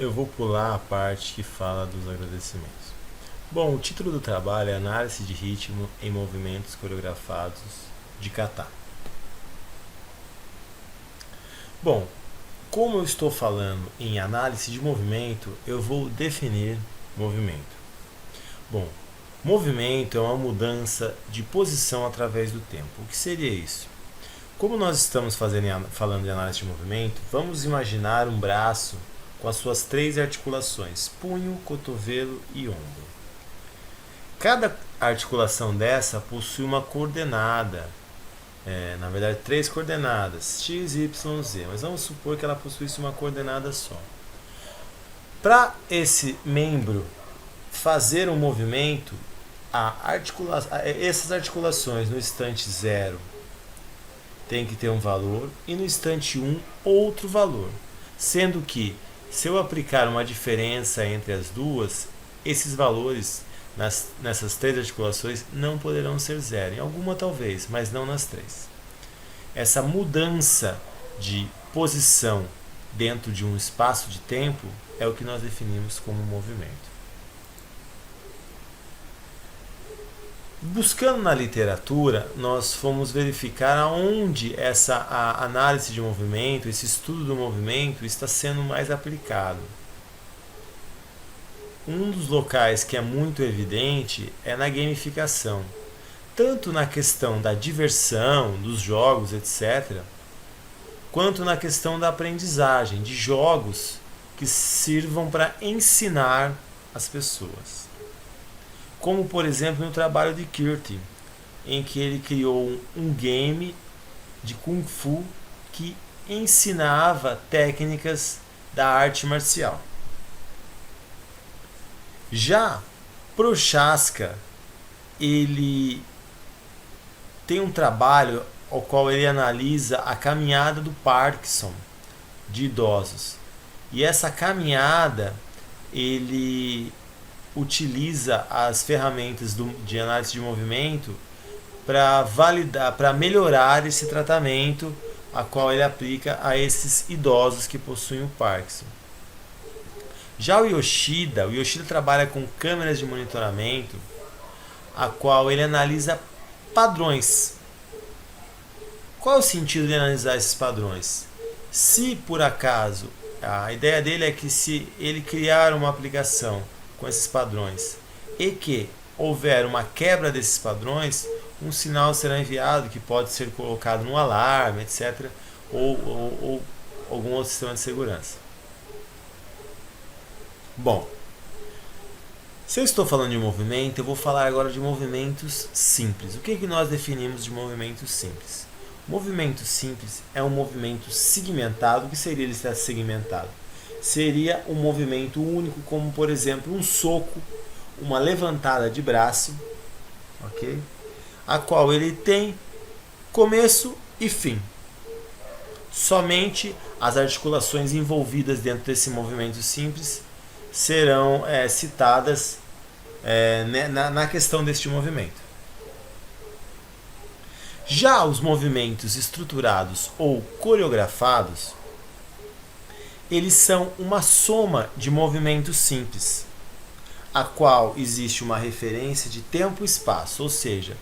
Eu vou pular a parte que fala dos agradecimentos. Bom, o título do trabalho é Análise de ritmo em movimentos coreografados de kata. Bom, como eu estou falando em análise de movimento, eu vou definir movimento. Bom, movimento é uma mudança de posição através do tempo. O que seria isso? Como nós estamos falando de análise de movimento, vamos imaginar um braço com as suas três articulações, punho, cotovelo e ombro. Cada articulação dessa possui uma coordenada, na verdade três coordenadas, x, y, z, mas vamos supor que ela possuísse uma coordenada só. Para esse membro fazer um movimento, essas articulações no instante 0 tem que ter um valor e no instante 1 outro valor, sendo que se eu aplicar uma diferença entre as duas, esses valores nessas três articulações não poderão ser zero. Em alguma talvez, mas não nas três. Essa mudança de posição dentro de um espaço de tempo é o que nós definimos como movimento. Buscando na literatura, nós fomos verificar aonde a análise de movimento, esse estudo do movimento está sendo mais aplicado. Um dos locais que é muito evidente é na gamificação, tanto na questão da diversão, dos jogos, etc., quanto na questão da aprendizagem, de jogos que sirvam para ensinar as pessoas. Como, por exemplo, no trabalho de Curtin, em que ele criou um game de Kung Fu que ensinava técnicas da arte marcial. Já Prochaska, ele tem um trabalho ao qual ele analisa a caminhada do Parkinson de idosos. E essa caminhada, ele utiliza as ferramentas de análise de movimento para validar, para melhorar esse tratamento a qual ele aplica a esses idosos que possuem o Parkinson. Já o Yoshida trabalha com câmeras de monitoramento, a qual ele analisa padrões. Qual é o sentido de analisar esses padrões? Se por acaso, a ideia dele é que se ele criar uma aplicação com esses padrões e que houver uma quebra desses padrões, um sinal será enviado que pode ser colocado no alarme, etc., ou algum outro sistema de segurança. Bom, se eu estou falando de movimento, eu vou falar agora de movimentos simples. O que nós definimos de movimento simples? Movimento simples é um movimento segmentado. O que seria ele estar segmentado? Seria um movimento único, como por exemplo um soco, uma levantada de braço, ok? A qual ele tem começo e fim. Somente as articulações envolvidas dentro desse movimento simples serão citadas na questão deste movimento. Já os movimentos estruturados ou coreografados, eles são uma soma de movimentos simples, a qual existe uma referência de tempo e espaço, ou seja,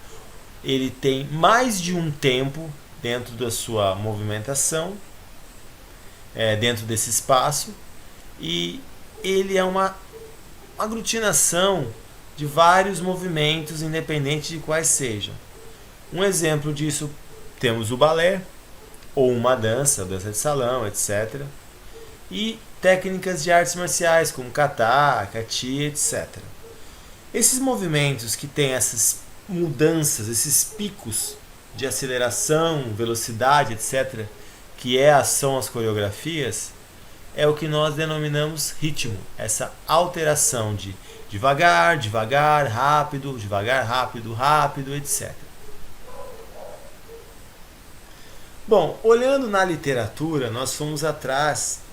ele tem mais de um tempo dentro da sua movimentação, dentro desse espaço, e ele é uma aglutinação de vários movimentos, independente de quais sejam. Um exemplo disso temos o balé, ou uma dança de salão, etc., e técnicas de artes marciais, como kata, kati, etc. Esses movimentos que têm essas mudanças, esses picos de aceleração, velocidade, etc., que são as coreografias, é o que nós denominamos ritmo, essa alteração de devagar, devagar, rápido, devagar, rápido, rápido, etc. Bom, olhando na literatura, nós fomos atrás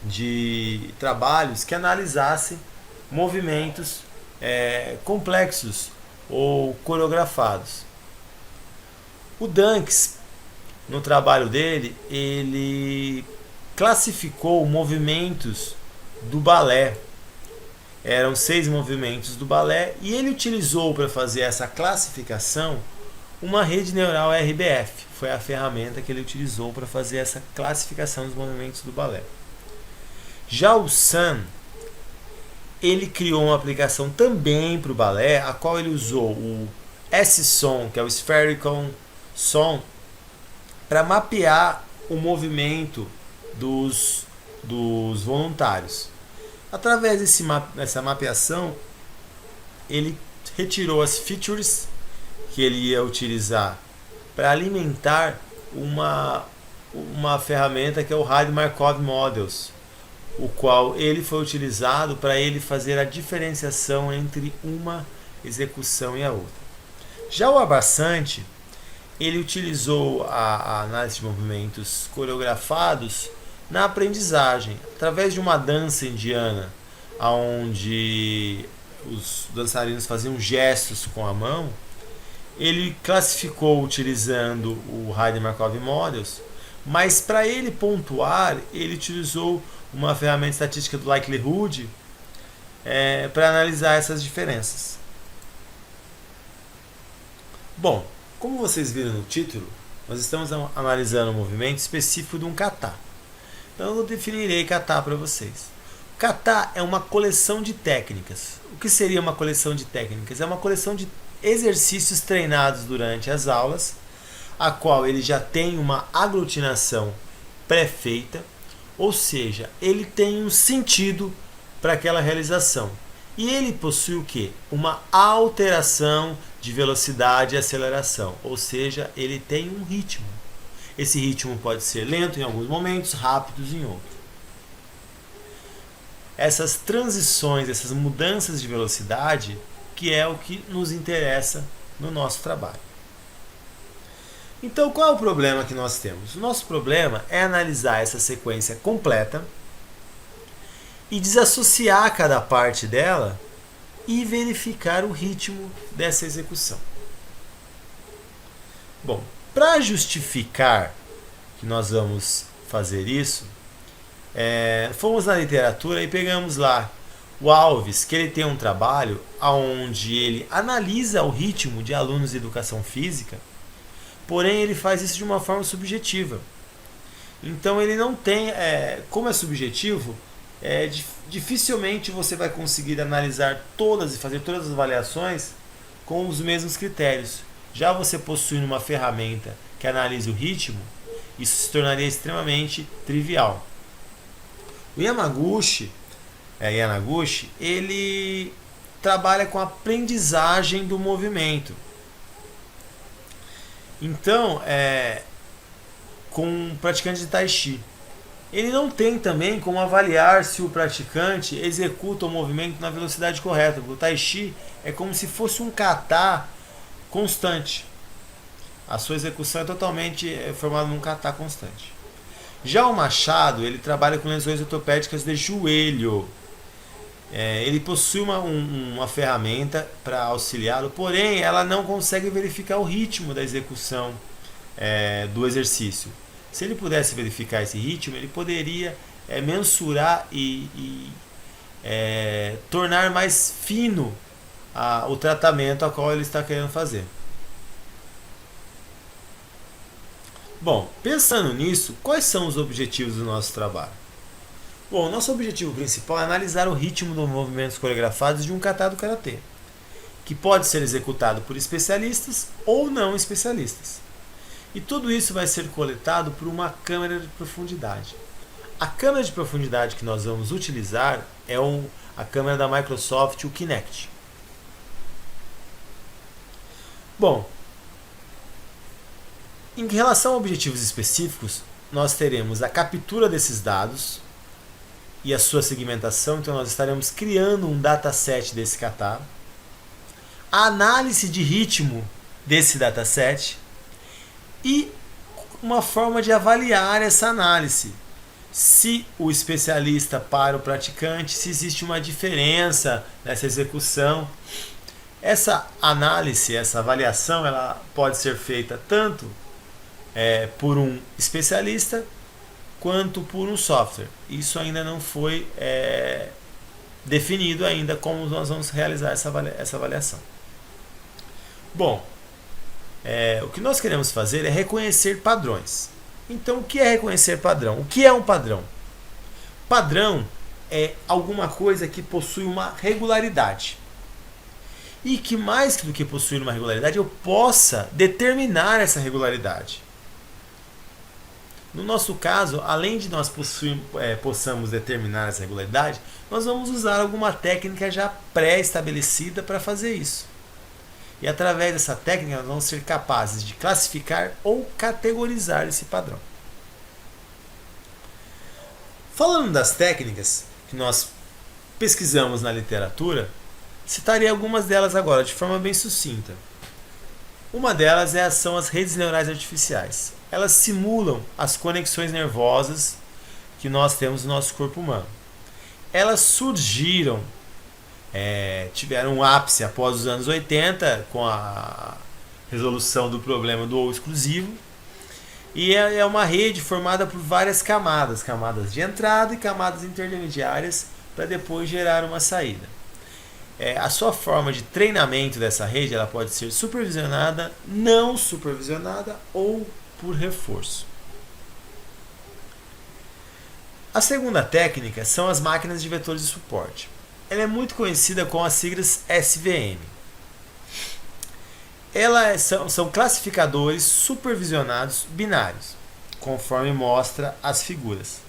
de trabalhos que analisassem movimentos complexos ou coreografados. O Danks, no trabalho dele, ele classificou movimentos do balé. Eram 6 movimentos do balé e ele utilizou para fazer essa classificação uma rede neural RBF. Foi a ferramenta que ele utilizou para fazer essa classificação dos movimentos do balé. Já o Sun, ele criou uma aplicação também para o balé, a qual ele usou o S-Som, que é o Spherical Som, para mapear o movimento dos voluntários. Através dessa mapeação, ele retirou as features que ele ia utilizar para alimentar uma ferramenta que é o Rádio Markov Models, o qual ele foi utilizado para ele fazer a diferenciação entre uma execução e a outra. Já o Abasante, ele utilizou a análise de movimentos coreografados na aprendizagem, através de uma dança indiana, onde os dançarinos faziam gestos com a mão. Ele classificou utilizando o Rádio Markov Models, mas para ele pontuar, ele utilizou uma ferramenta estatística do Likelihood para analisar essas diferenças. Bom, como vocês viram no título, nós estamos analisando um movimento específico de um kata. Então eu definirei kata para vocês. Kata é uma coleção de técnicas. O que seria uma coleção de técnicas? É uma coleção de exercícios treinados durante as aulas, a qual ele já tem uma aglutinação pré-feita, ou seja, ele tem um sentido para aquela realização. E ele possui o quê? Uma alteração de velocidade e aceleração, ou seja, ele tem um ritmo. Esse ritmo pode ser lento em alguns momentos, rápidos em outros. Essas transições, essas mudanças de velocidade, que é o que nos interessa no nosso trabalho. Então, qual é o problema que nós temos? O nosso problema é analisar essa sequência completa e desassociar cada parte dela e verificar o ritmo dessa execução. Bom, para justificar que nós vamos fazer isso, fomos na literatura e pegamos lá o Alves, que ele tem um trabalho onde ele analisa o ritmo de alunos de educação física, porém ele faz isso de uma forma subjetiva. Então ele não tem, como é subjetivo, dificilmente você vai conseguir analisar todas e fazer todas as avaliações com os mesmos critérios. Já você possuindo uma ferramenta que analisa o ritmo, isso se tornaria extremamente trivial. O Yamaguchi, ele trabalha com a aprendizagem do movimento. Então, com um praticante de Tai Chi, ele não tem também como avaliar se o praticante executa o movimento na velocidade correta, porque o Tai Chi é como se fosse um kata constante. A sua execução é totalmente formada num kata constante. Já o Machado, ele trabalha com lesões ortopédicas de joelho. Ele possui uma ferramenta para auxiliá-lo, porém ela não consegue verificar o ritmo da execução do exercício. Se ele pudesse verificar esse ritmo, ele poderia mensurar e tornar mais fino o tratamento a qual ele está querendo fazer. Bom, pensando nisso, quais são os objetivos do nosso trabalho? Bom, o nosso objetivo principal é analisar o ritmo dos movimentos coreografados de um kata do karatê, que pode ser executado por especialistas ou não especialistas. E tudo isso vai ser coletado por uma câmera de profundidade. A câmera de profundidade que nós vamos utilizar é a câmera da Microsoft, o Kinect. Bom, em relação a objetivos específicos, nós teremos a captura desses dados e a sua segmentação, então nós estaremos criando um dataset desse kata, a análise de ritmo desse dataset e uma forma de avaliar essa análise. Se o especialista para o praticante, se existe uma diferença nessa execução. Essa análise, essa avaliação, ela pode ser feita tanto por um especialista quanto por um software. Isso ainda não foi definido ainda como nós vamos realizar essa avaliação. Bom, o que nós queremos fazer é reconhecer padrões. Então, o que é reconhecer padrão? O que é um padrão? Padrão é alguma coisa que possui uma regularidade. E que mais do que possuir uma regularidade, eu possa determinar essa regularidade. No nosso caso, além de nós possamos determinar essa regularidade, nós vamos usar alguma técnica já pré-estabelecida para fazer isso. E através dessa técnica, nós vamos ser capazes de classificar ou categorizar esse padrão. Falando das técnicas que nós pesquisamos na literatura, citarei algumas delas agora de forma bem sucinta. Uma delas são as redes neurais artificiais. Elas simulam as conexões nervosas que nós temos no nosso corpo humano. Elas surgiram, tiveram um ápice após os anos 80, com a resolução do problema do ou exclusivo. E é uma rede formada por várias camadas de entrada e camadas intermediárias, para depois gerar uma saída. A sua forma de treinamento dessa rede ela pode ser supervisionada, não supervisionada ou por reforço. A segunda técnica são as máquinas de vetores de suporte. Ela é muito conhecida com as siglas SVM. Elas são classificadores supervisionados binários, conforme mostra as figuras.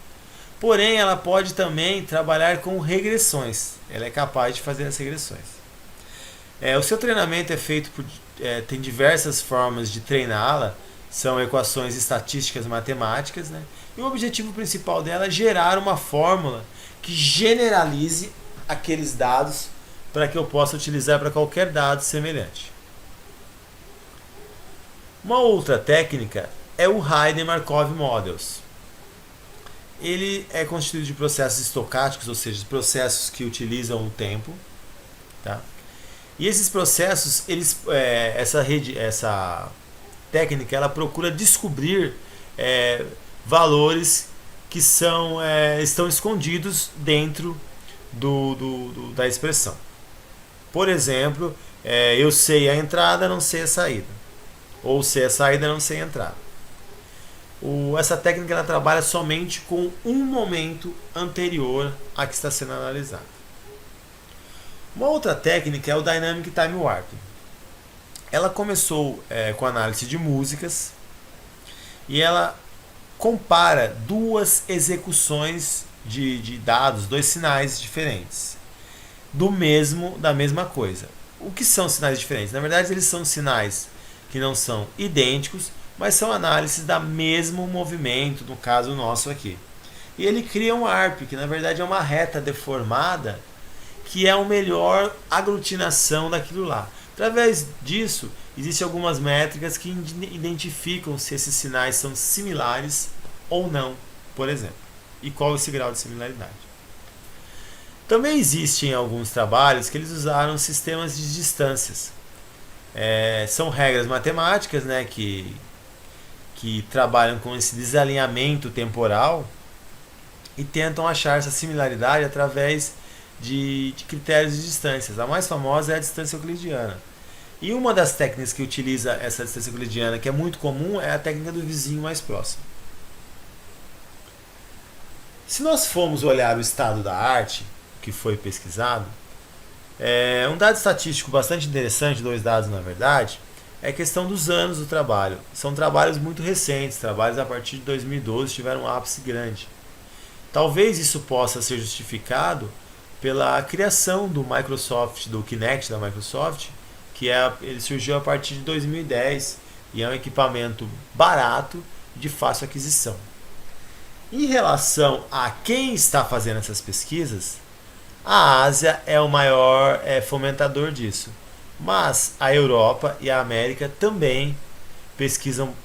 Porém, ela pode também trabalhar com regressões. Ela é capaz de fazer as regressões. O seu treinamento é feito tem diversas formas de treiná-la. São equações estatísticas matemáticas, né? E o objetivo principal dela é gerar uma fórmula que generalize aqueles dados para que eu possa utilizar para qualquer dado semelhante. Uma outra técnica é o Hayden-Markov Models. Ele é constituído de processos estocásticos, ou seja, processos que utilizam o tempo, tá? E esses processos, essa técnica, ela procura descobrir valores que estão escondidos dentro da expressão. Por exemplo, eu sei a entrada, não sei a saída. Ou sei a saída, não sei a entrada. Essa técnica ela trabalha somente com um momento anterior a que está sendo analisado. Uma outra técnica é o Dynamic Time Warping. Ela começou com análise de músicas e ela compara duas execuções de dados, dois sinais diferentes da mesma coisa. O que são sinais diferentes? Na verdade, eles são sinais que não são idênticos, mas são análises do mesmo movimento, no caso nosso aqui. E ele cria um ARP, que na verdade é uma reta deformada, que é a melhor aglutinação daquilo lá. Através disso, existem algumas métricas que identificam se esses sinais são similares ou não, por exemplo, e qual esse grau de similaridade. Também existem alguns trabalhos que eles usaram sistemas de distâncias. São regras matemáticas, né, que trabalham com esse desalinhamento temporal e tentam achar essa similaridade através de critérios de distâncias. A mais famosa é a distância euclidiana. E uma das técnicas que utiliza essa distância euclidiana, que é muito comum, é a técnica do vizinho mais próximo. Se nós formos olhar o estado da arte que foi pesquisado, um dado estatístico bastante interessante, dois dados na verdade, é a questão dos anos do trabalho. São trabalhos muito recentes, trabalhos a partir de 2012 tiveram um ápice grande. Talvez isso possa ser justificado pela criação do Microsoft, do Kinect da Microsoft, que ele surgiu a partir de 2010 e é um equipamento barato e de fácil aquisição. Em relação a quem está fazendo essas pesquisas, a Ásia é o maior fomentador disso, mas a Europa e a América também pesquisam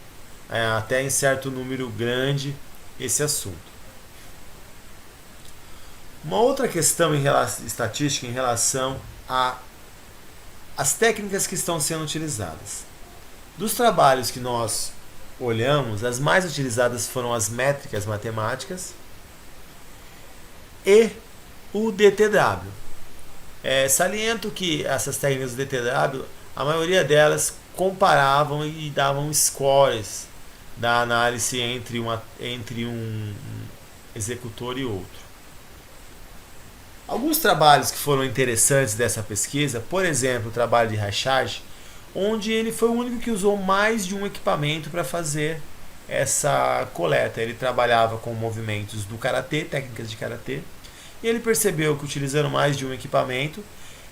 até em certo número grande esse assunto. Uma outra questão estatística em relação às técnicas que estão sendo utilizadas. Dos trabalhos que nós olhamos, as mais utilizadas foram as métricas matemáticas e o DTW. Saliento que essas técnicas do DTW, a maioria delas comparavam e davam scores da análise entre um executor e outro. Alguns trabalhos que foram interessantes dessa pesquisa, por exemplo, o trabalho de Rachage, onde ele foi o único que usou mais de um equipamento para fazer essa coleta. Ele trabalhava com movimentos do karatê, técnicas de karatê, e ele percebeu que utilizando mais de um equipamento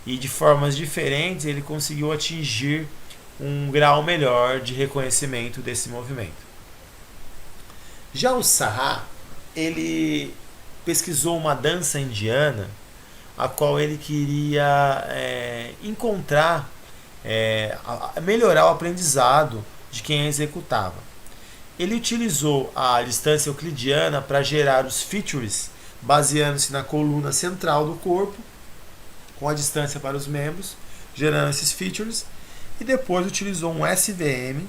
e de formas diferentes, ele conseguiu atingir um grau melhor de reconhecimento desse movimento. Já o Saha, ele pesquisou uma dança indiana, a qual ele queria encontrar, melhorar o aprendizado de quem a executava. Ele utilizou a distância euclidiana para gerar os features, baseando-se na coluna central do corpo, com a distância para os membros, gerando esses features, e depois utilizou um SVM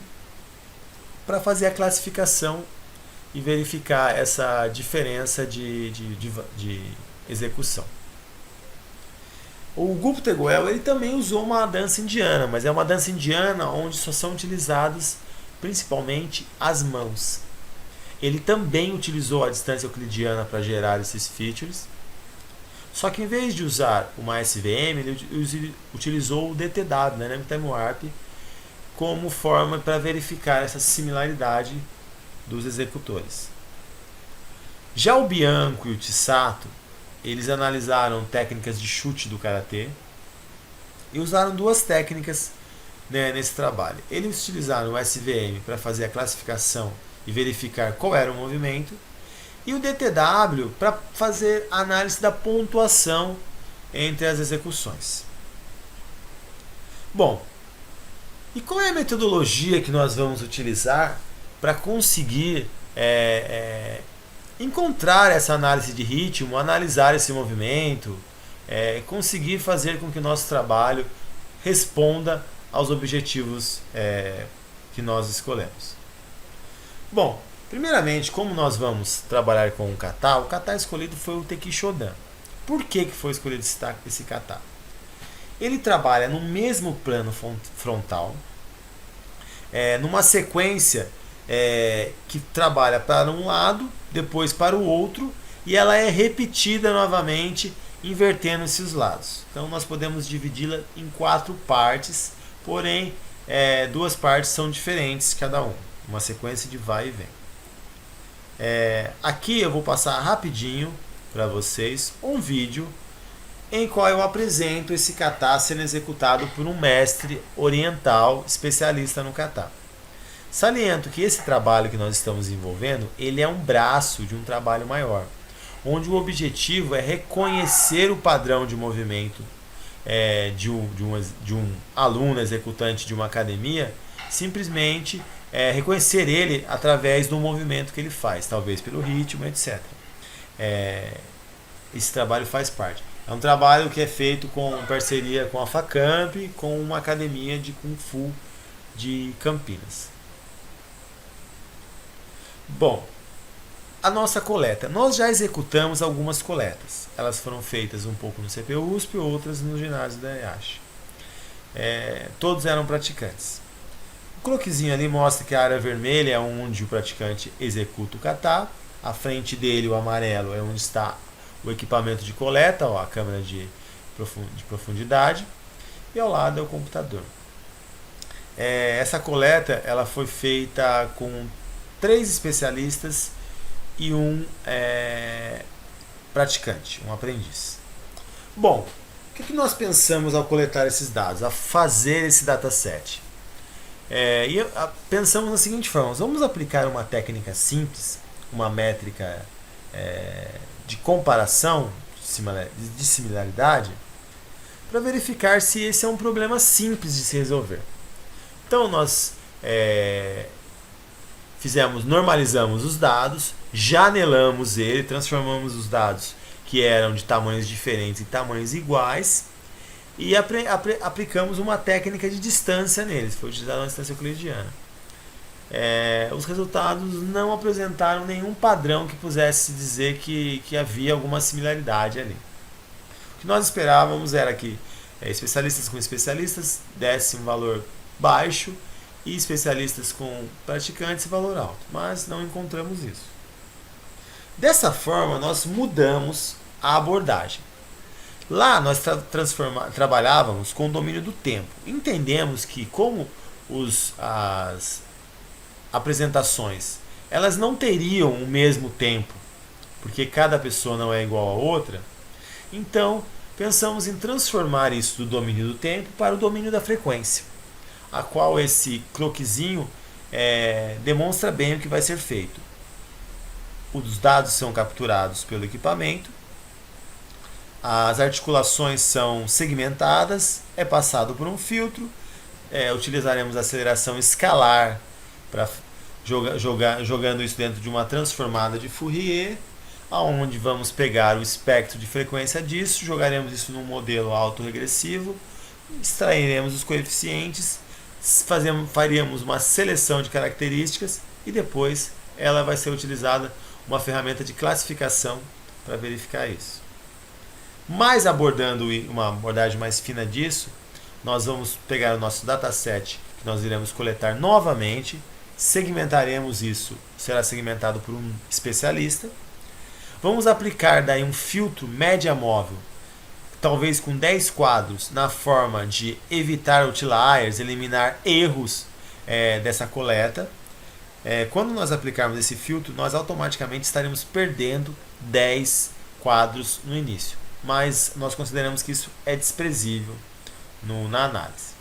para fazer a classificação e verificar essa diferença de execução. O Gupta Goel, ele também usou uma dança indiana, mas é uma dança indiana onde só são utilizadas principalmente as mãos. Ele também utilizou a distância euclidiana para gerar esses features, só que em vez de usar uma SVM, ele utilizou o DTW, Dynamic Time Warp, como forma para verificar essa similaridade dos executores. Já o Bianco e o Tisato, eles analisaram técnicas de chute do karatê e usaram duas técnicas, nesse trabalho. Eles utilizaram o SVM para fazer a classificação e verificar qual era o movimento, e o DTW para fazer a análise da pontuação entre as execuções. Bom, e qual é a metodologia que nós vamos utilizar para conseguir encontrar essa análise de ritmo, analisar esse movimento, conseguir fazer com que o nosso trabalho responda aos objetivos que nós escolhemos? Bom, primeiramente, como nós vamos trabalhar com o kata escolhido foi o Teki Shodan. Por que foi escolhido esse kata? Ele trabalha no mesmo plano frontal, numa sequência que trabalha para um lado, depois para o outro, e ela é repetida novamente, invertendo-se os lados. Então nós podemos dividi-la em 4 partes, porém 2 partes são diferentes cada uma sequência de vai e vem. Aqui eu vou passar rapidinho para vocês um vídeo em qual eu apresento esse kata sendo executado por um mestre oriental especialista no kata. Saliento que esse trabalho que nós estamos desenvolvendo, ele é um braço de um trabalho maior, onde o objetivo é reconhecer o padrão de movimento de um aluno executante de uma academia, simplesmente reconhecer ele através do movimento que ele faz, talvez pelo ritmo, etc. Esse trabalho faz parte. É um trabalho que é feito com parceria com a Facamp, com uma academia de Kung Fu de Campinas. Bom, a nossa coleta. Nós já executamos algumas coletas. Elas foram feitas um pouco no CPU-USP, outras no ginásio da EASH. Todos eram praticantes. O croquisinho ali mostra que a área vermelha é onde o praticante executa o kata. À frente dele, o amarelo, é onde está o equipamento de coleta, a câmera de profundidade. E ao lado é o computador. Essa coleta ela foi feita com 3 especialistas e um praticante, um aprendiz. Bom, o que nós pensamos ao coletar esses dados, a fazer esse dataset? Pensamos da seguinte forma: vamos aplicar uma técnica simples, uma métrica de comparação, de similaridade, para verificar se esse é um problema simples de se resolver. Então nós normalizamos os dados, janelamos ele, transformamos os dados que eram de tamanhos diferentes em tamanhos iguais e aplicamos uma técnica de distância neles. Foi utilizada uma distância euclidiana. os resultados não apresentaram nenhum padrão que pudesse dizer que havia alguma similaridade ali. O que nós esperávamos era que especialistas com especialistas dessem um valor baixo e especialistas com praticantes valor alto, mas não encontramos isso. Dessa forma, nós mudamos a abordagem. Lá nós trabalhávamos com o domínio do tempo. Entendemos que como as apresentações elas não teriam o mesmo tempo, porque cada pessoa não é igual a outra, então pensamos em transformar isso do domínio do tempo para o domínio da frequência, a qual esse croquisinho demonstra bem o que vai ser feito. Os dados são capturados pelo equipamento, as articulações são segmentadas, é passado por um filtro, utilizaremos aceleração escalar para jogando isso dentro de uma transformada de Fourier, aonde vamos pegar o espectro de frequência disso, jogaremos isso num modelo autorregressivo, extrairemos os coeficientes, faríamos uma seleção de características e depois ela vai ser utilizada uma ferramenta de classificação para verificar isso. Mas abordando uma abordagem mais fina disso, nós vamos pegar o nosso dataset que nós iremos coletar novamente, segmentaremos isso, será segmentado por um especialista. Vamos aplicar daí um filtro média móvel, talvez com 10 quadros, na forma de evitar outliers, eliminar erros dessa coleta. Quando nós aplicarmos esse filtro, nós automaticamente estaremos perdendo 10 quadros no início. Mas nós consideramos que isso é desprezível na análise.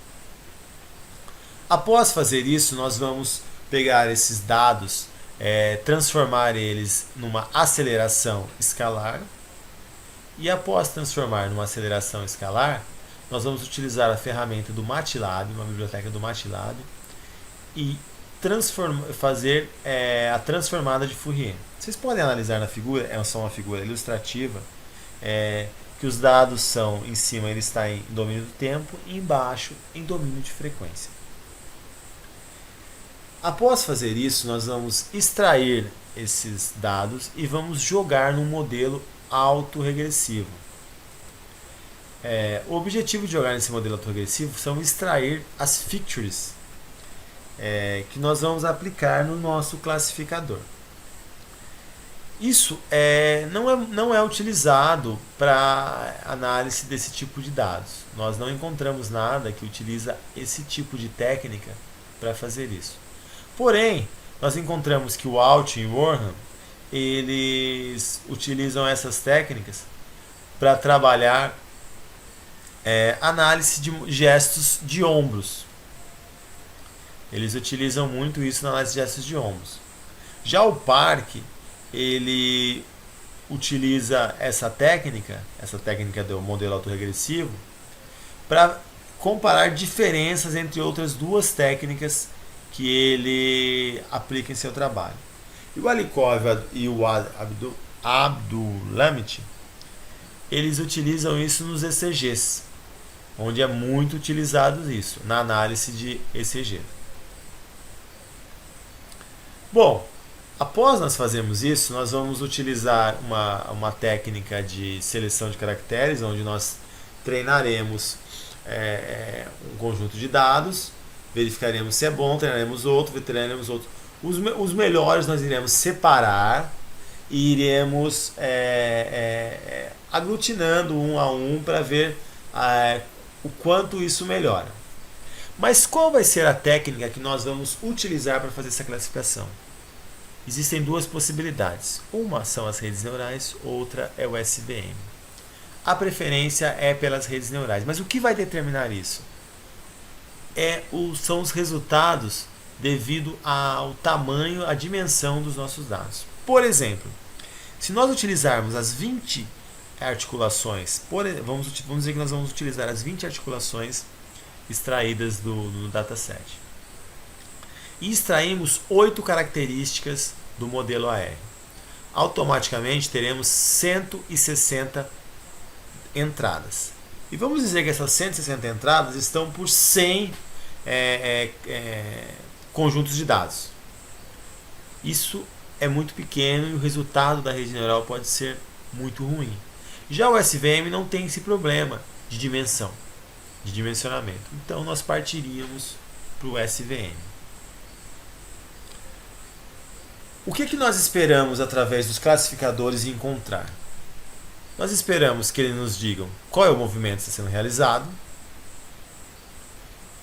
Após fazer isso, nós vamos pegar esses dados, transformar eles numa aceleração escalar. E após transformar numa aceleração escalar, nós vamos utilizar a ferramenta do MATLAB, uma biblioteca do MATLAB, e fazer a transformada de Fourier. Vocês podem analisar na figura, é só uma figura ilustrativa, que os dados são, em cima ele está em domínio do tempo e embaixo em domínio de frequência. Após fazer isso, nós vamos extrair esses dados e vamos jogar num modelo autorregressivo. O objetivo de jogar nesse modelo autorregressivo são extrair as features que nós vamos aplicar no nosso classificador. Isso não é utilizado para análise desse tipo de dados. Nós não encontramos nada que utiliza esse tipo de técnica para fazer isso. Porém, nós encontramos que o Alt e o Warham eles utilizam essas técnicas para trabalhar análise de gestos de ombros. Eles utilizam muito isso na análise de gestos de ombros. Já o Park, ele utiliza essa técnica do modelo autorregressivo, para comparar diferenças entre outras duas técnicas que ele aplica em seu trabalho. E o Alikov e o Abdulhamid, eles utilizam isso nos ECGs, onde é muito utilizado isso, na análise de ECG. Bom, após nós fazermos isso, nós vamos utilizar uma técnica de seleção de caracteres, onde nós treinaremos um conjunto de dados, verificaremos se é bom, treinaremos outro, treinaremos outro. Os melhores nós iremos separar e iremos aglutinando um a um para ver o quanto isso melhora. Mas qual vai ser a técnica que nós vamos utilizar para fazer essa classificação? Existem duas possibilidades. Uma são as redes neurais, outra é o SVM. A preferência é pelas redes neurais. Mas o que vai determinar isso? São os resultados devido ao tamanho, à dimensão dos nossos dados. Por exemplo, se nós utilizarmos as 20 articulações, vamos dizer que nós vamos utilizar as 20 articulações extraídas do dataset. E extraímos 8 características do modelo aéreo. Automaticamente teremos 160 entradas. E vamos dizer que essas 160 entradas estão por 100 conjuntos de dados. isso é muito pequeno e o resultado da rede neural pode ser muito ruim. Já o SVM não tem esse problema de dimensão, de dimensionamento. Então nós partiríamos para o SVM. O que nós esperamos através dos classificadores encontrar? Nós esperamos que eles nos digam qual é o movimento que está sendo realizado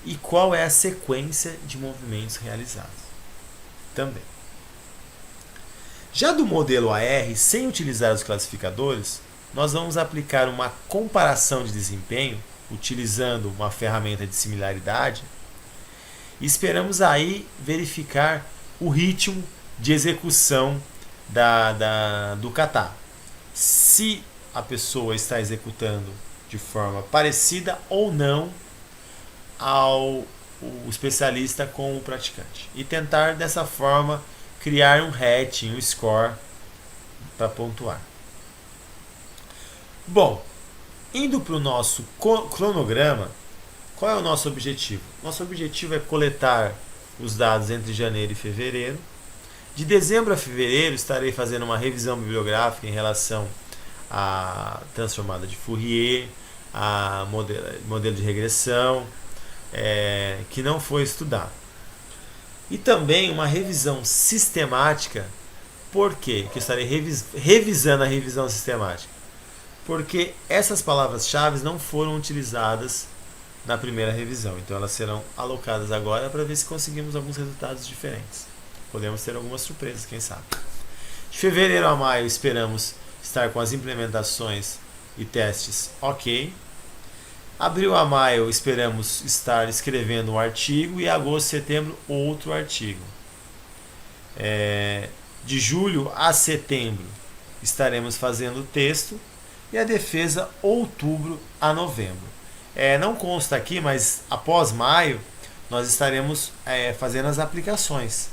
e qual é a sequência de movimentos realizados também. Já do modelo AR, sem utilizar os classificadores, nós vamos aplicar uma comparação de desempenho utilizando uma ferramenta de similaridade e esperamos aí verificar o ritmo de execução do kata. Se a pessoa está executando de forma parecida ou não ao especialista com o praticante. E tentar dessa forma criar um rating, um score para pontuar. Bom, indo para o nosso cronograma, qual é o nosso objetivo? Nosso objetivo é coletar os dados entre janeiro e fevereiro. De dezembro a fevereiro estarei fazendo uma revisão bibliográfica em relação à transformada de Fourier, a modelo de regressão, que não foi estudado. E também uma revisão sistemática. Por quê? Que eu estarei revisando a revisão sistemática? Porque essas palavras-chave não foram utilizadas na primeira revisão. Então elas serão alocadas agora para ver se conseguimos alguns resultados diferentes. Podemos ter algumas surpresas, quem sabe. De fevereiro a maio esperamos estar com as implementações e testes ok. Abril a maio esperamos estar escrevendo um artigo e agosto e setembro outro artigo. De julho a setembro estaremos fazendo o texto e a defesa outubro a novembro. Não consta aqui, mas após maio nós estaremos fazendo as aplicações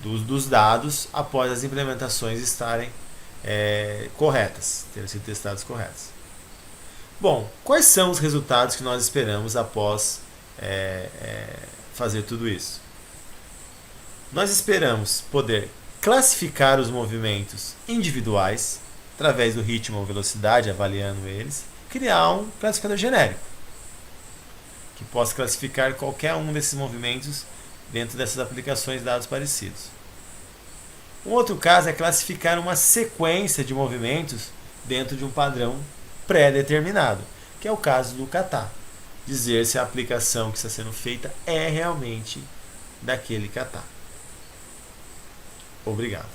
dos dados após as implementações estarem corretas, terem sido testadas corretas. Bom, quais são os resultados que nós esperamos após fazer tudo isso? Nós esperamos poder classificar os movimentos individuais através do ritmo ou velocidade, avaliando eles, criar um classificador genérico que possa classificar qualquer um desses movimentos dentro dessas aplicações de dados parecidos. Um outro caso é classificar uma sequência de movimentos dentro de um padrão pré-determinado, que é o caso do kata. Dizer se a aplicação que está sendo feita é realmente daquele kata. Obrigado.